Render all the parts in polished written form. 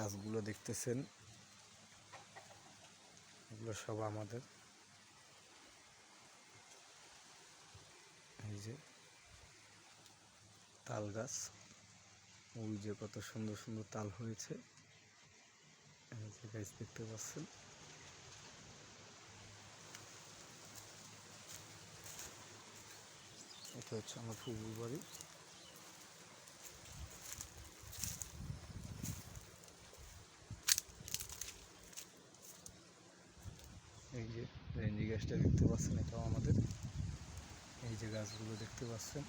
গাছগুলো দেখতেছেন এগুলো সব আমাদের। এই যে তাল গাছ, ওই যে কত সুন্দর সুন্দর তাল হয়েছে, এই যে গাছ দেখতে পাচ্ছেন। এটা হচ্ছে আমার ফুফুর বাড়ি। এই যে রেঞ্জি গাছটা দেখতে পাচ্ছেন, এটাও আমাদের। এই যে গাছগুলো দেখতে পাচ্ছেন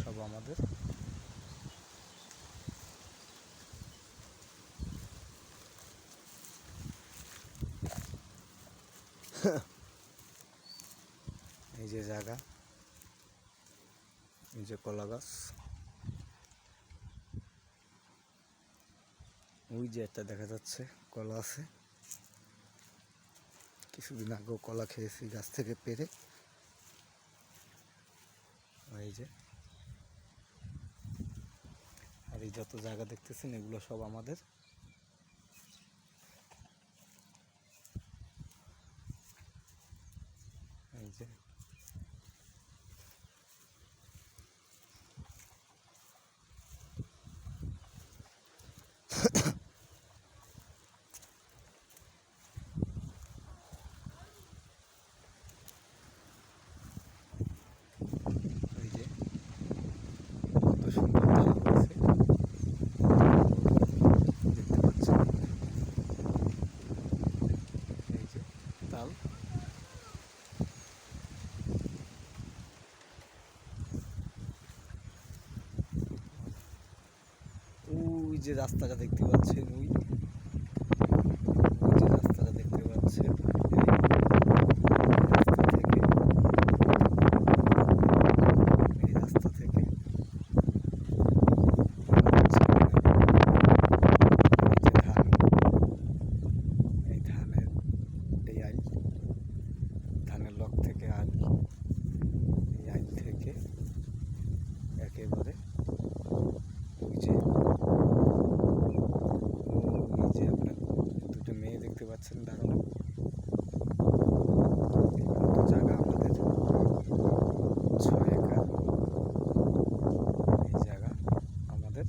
সব আমাদের। এই যে জায়গা, এই যে কলা গাছ, ওই যে একটা দেখা যাচ্ছে কলা আছে। কিছুদিন আগেও কলা খেয়েছি গাছ থেকে পেরে। এই যে আর এই যত জায়গা দেখতেছেন এগুলো সব আমাদের। এই যে এই যে কত সুন্দর তাল হয়েছে দেখতে পাচ্ছেন। এই যে তাল, ওই যে রাস্তাটা দেখতে পাচ্ছেন, ওই যে রাস্তাটা দেখতে পাচ্ছেন, এই রাস্তা থেকে এই ধানের এই আইল, ধানের লগ থেকে আইল, এই আইল থেকে একেবারে ওই যে আপনার দুটো মেয়ে দেখতে পাচ্ছেন দাঁড়ানো। এই জায়গা আমাদের 6 একর। এই জায়গা আমাদের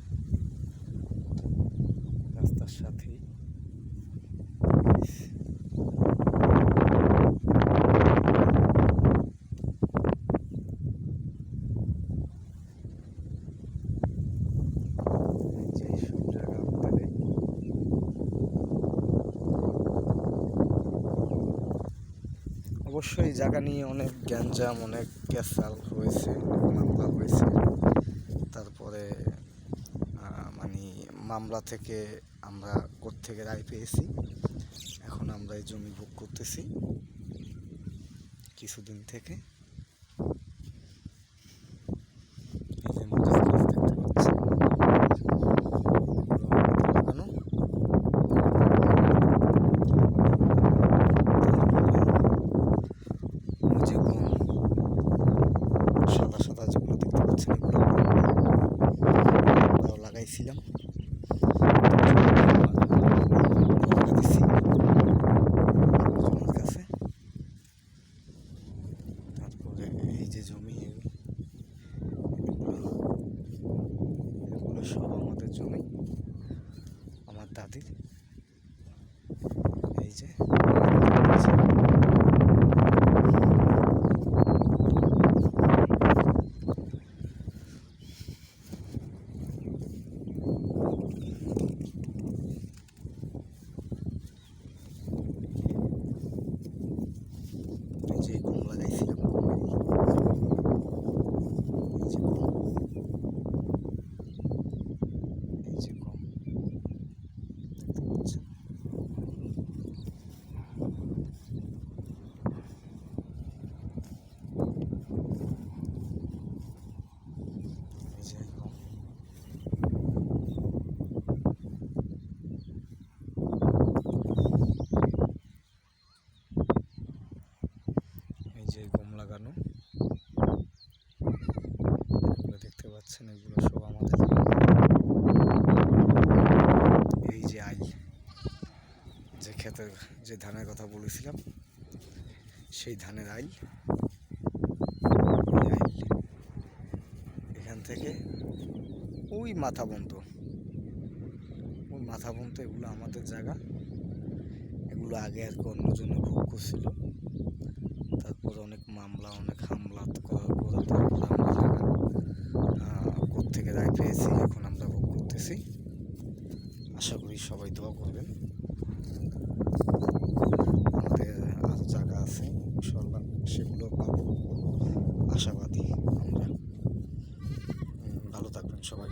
রাস্তার সাথেই। অবশ্যই জায়গা নিয়ে অনেক গ্যাঞ্জাম, অনেক ক্যাসাল হয়েছে, মামলা হয়েছে। তারপরে মানে মামলা থেকে আমরা কোর্ট থেকে রায় পেয়েছি। এখন আমরা এই জমি ভোগ করতেছি কিছুদিন থেকে। এই যে মরিচ গাছ দেখতে পাচ্ছি লাগানো। সাদা সাদা যেগুলো দেখতে পাচ্ছেন এগুলো আমরাও লাগাইছিলাম। কাছে তারপরে এই যে জমি, এগুলো সব আমাদের জমি, আমার দাদির। এই যে গম লাগাইছিলাম, এই যে গম, এই যে গম দেখতে পাচ্ছেন। এই যে গম, এই যে গম লাগানো, এগুলো দেখতে পাচ্ছেন, এগুলো সব আমাদের। রাতের যে ধানের কথা বলেছিলাম সেই ধানের আইল। এই আইল এখান থেকে ওই মাথা পর্যন্ত, এগুলো আমাদের জায়গা। এগুলো আগে আর কি অন্যজনে ভোগ করছিল, তারপর অনেক মামলা, অনেক হামলা করার পরে তারপর আমরা জায়গা কোর্ট থেকে রায় পেয়েছি, এখন আমরা ভোগ করতেছি। আশা করি সবাই দোয়া করবেন। আমাদের আর জায়গা আছে ইনশাল্লাহ, সেগুলো পাবো আশাবাদী আমরা। ভালো থাকবেন সবাই।